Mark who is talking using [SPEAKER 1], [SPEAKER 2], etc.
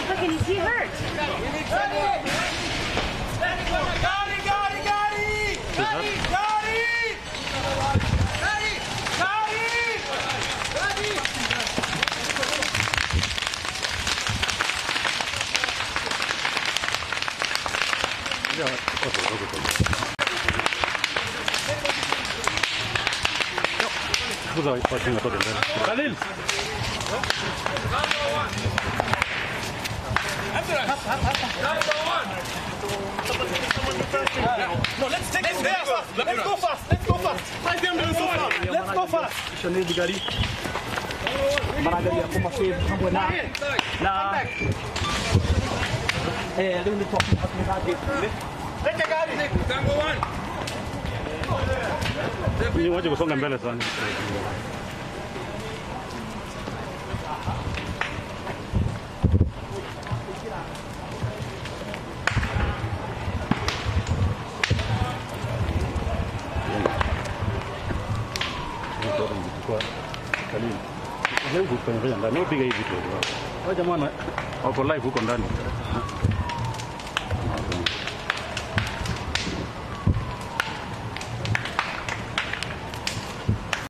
[SPEAKER 1] Look, and is he hurt?
[SPEAKER 2] Khalil.
[SPEAKER 3] No, let's take it there. Let's go fast. Let's go fast. Fight them so far. Let's go fast.
[SPEAKER 4] Shani digari. Maragali ako masih hambo na. Doon dito at mabagi.
[SPEAKER 3] Let's go. Tango one.
[SPEAKER 2] Ni waje kusonga mbele sana. Khalil. Leo huko ndani, leo piga hivi tu. Wao jamaa wako live huko ndani.